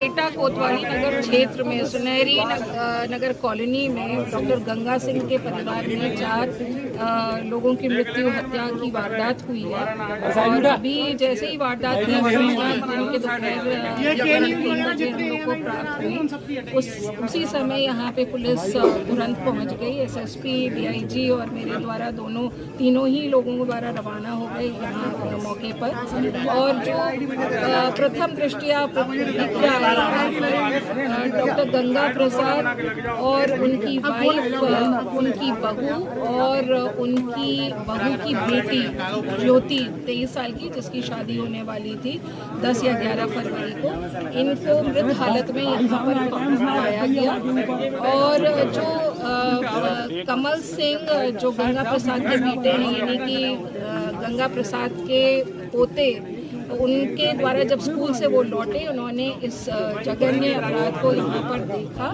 एटा कोतवाली नगर क्षेत्र में सुनहरी नगर कॉलोनी में डॉक्टर गंगा सिंह के परिवार में 4 लोगों की मृत्यु हत्या की वारदात हुई है। और अभी जैसे ही वारदात की सूचना के दोपहर 3 बजे हम लोग को प्राप्त हुई, उसी समय यहाँ पे पुलिस तुरंत पहुँच गई। एसएसपी, डीआईजी और मेरे द्वारा तीनों ही लोगों द्वारा रवाना हो गए यहाँ मौके पर। और जो प्रथम दृष्टिया डॉक्टर गंगा प्रसाद और उनकी वाइफ, उनकी बहू और उनकी बहू की बेटी ज्योति 23 साल की, जिसकी शादी होने वाली थी 10 या 11 फरवरी को, इनको मृत हालत में यहाँ पर पाया गया। और जो कमल सिंह जो गंगा प्रसाद के बेटे हैं, यानी कि गंगा प्रसाद के पोते, उनके द्वारा जब स्कूल से वो लौटे, उन्होंने इस जघन्य अपराध को यहाँ पर देखा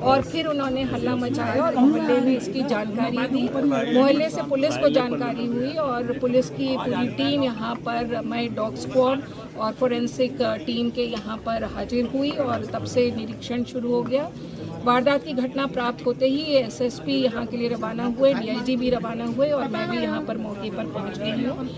और फिर उन्होंने हल्ला मचाया और मोहल्ले में इसकी जानकारी दी। मोहल्ले से पुलिस को जानकारी हुई और पुलिस की पूरी टीम यहाँ पर, मैं डॉग स्क्वाड और फोरेंसिक टीम के यहाँ पर हाजिर हुई और तब से निरीक्षण शुरू हो गया। वारदात की घटना प्राप्त होते ही एसएसपी यहाँ के लिए रवाना हुए, डीआईजी भी रवाना हुए और मैं भी यहाँ पर मौके पर पहुँच गई हूँ।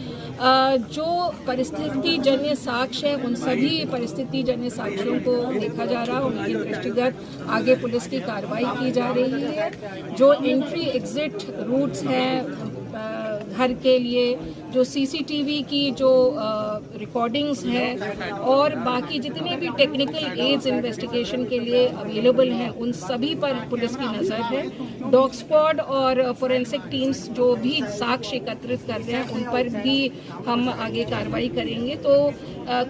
जो परिस्थिति जन्य साक्ष्य है, उन सभी परिस्थिति जन्य साक्ष्यों को देखा जा रहा है, उनके दृष्टिगत आगे पुलिस की कार्रवाई की जा रही है। जो एंट्री एग्जिट रूट्स हैं घर के लिए, जो सीसीटीवी की जो रिकॉर्डिंग्स हैं और बाकी जितने भी टेक्निकल एड्स इन्वेस्टिगेशन के लिए अवेलेबल हैं, उन सभी पर पुलिस की नज़र है। डॉग स्क्वाड और फोरेंसिक टीम्स जो भी साक्ष्य एकत्रित कर रहे हैं, उन पर भी हम आगे कार्रवाई करेंगे। तो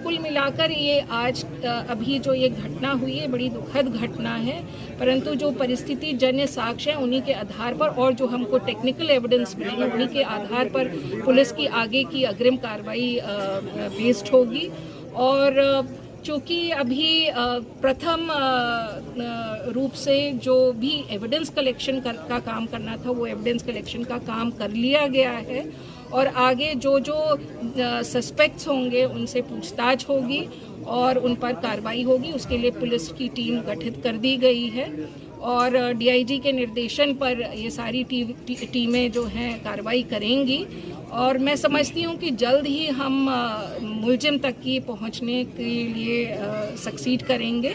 कुल मिलाकर ये आज अभी जो ये घटना हुई है, बड़ी दुखद घटना है, परंतु जो परिस्थिति जन्य साक्ष्य है उन्हीं के आधार पर और जो हमको टेक्निकल एविडेंस मिलेंगे उन्हीं के आधार पर पुलिस की आगे की अग्रिम कार्रवाई बेस्ड होगी। और चूँकि अभी प्रथम रूप से जो भी एविडेंस कलेक्शन का काम करना था, वो एविडेंस कलेक्शन का काम कर लिया गया है और आगे जो सस्पेक्ट्स होंगे उनसे पूछताछ होगी और उन पर कार्रवाई होगी। उसके लिए पुलिस की टीम गठित कर दी गई है और डीआईजी के निर्देशन पर ये सारी टीमें जो हैं कार्रवाई करेंगी। और मैं समझती हूँ कि जल्द ही हम मुलजिम तक की पहुँचने के लिए सक्सीड करेंगे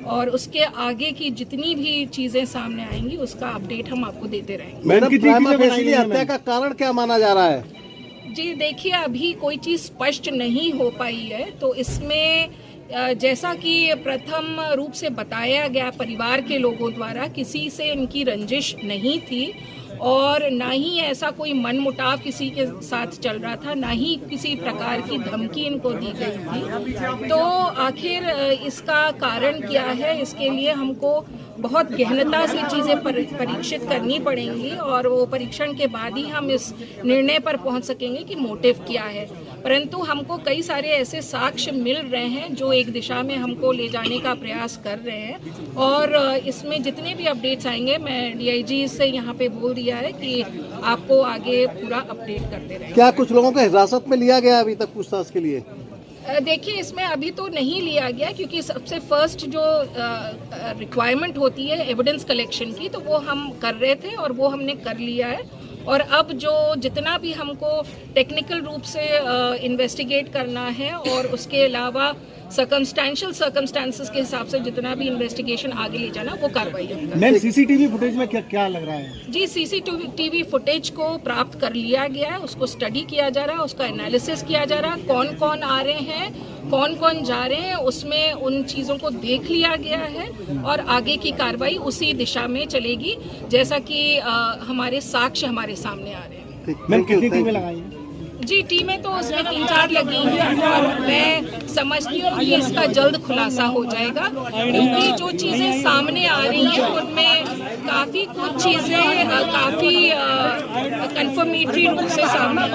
और उसके आगे की जितनी भी चीज़ें सामने आएंगी उसका अपडेट हम आपको देते रहेंगे। मैडम, हत्या का कारण क्या माना जा रहा है? जी देखिए, अभी कोई चीज़ स्पष्ट नहीं हो पाई है। तो इसमें जैसा कि प्रथम रूप से बताया गया परिवार के लोगों द्वारा, किसी से इनकी रंजिश नहीं थी और ना ही ऐसा कोई मनमुटाव किसी के साथ चल रहा था, ना ही किसी प्रकार की धमकी इनको दी गई थी। तो आखिर इसका कारण क्या है, इसके लिए हमको बहुत गहनता से चीज़ें परीक्षित करनी पड़ेंगी और वो परीक्षण के बाद ही हम इस निर्णय पर पहुंच सकेंगे कि मोटिव क्या है। परंतु हमको कई सारे ऐसे साक्ष्य मिल रहे हैं जो एक दिशा में हमको ले जाने का प्रयास कर रहे हैं और इसमें जितने भी अपडेट्स आएंगे, मैं डीआईजी से यहाँ पे बोल दिया है कि आपको आगे पूरा अपडेट करते रहेंगे। क्या कुछ लोगों को हिरासत में लिया गया अभी तक पूछताछ के लिए? देखिए, इसमें अभी तो नहीं लिया गया क्योंकि सबसे फर्स्ट जो रिक्वायरमेंट होती है एविडेंस कलेक्शन की, तो वो हम कर रहे थे और वो हमने कर लिया है। और अब जो जितना भी हमको टेक्निकल रूप से इन्वेस्टिगेट करना है और उसके अलावा सर्कमस्टेंसेस के हिसाब से जितना भी इन्वेस्टिगेशन आगे ले जाना, वो कार्रवाई होगी। मैम, सीसीटीवी फुटेज में क्या लग रहा है? जी, सीसीटीवी फुटेज को प्राप्त कर लिया गया है, उसको स्टडी किया जा रहा है, उसका एनालिसिस किया जा रहा है, कौन कौन आ रहे हैं, कौन कौन जा रहे हैं, उसमें उन चीज़ों को देख लिया गया है और आगे की कार्रवाई उसी दिशा में चलेगी जैसा कि हमारे साक्ष्य हमारे सामने आ रहे हैं। मैम, कितनी टीमें लगाई हैं? जी, टीमें तो उसमें 3-4 लगी हैं और मैं समझती हूँ कि इसका जल्द खुलासा हो जाएगा क्योंकि जो चीज़ें सामने आ रही हैं उनमें काफ़ी कुछ चीज़ें काफ़ी कंफर्मेटरी रूप से सामने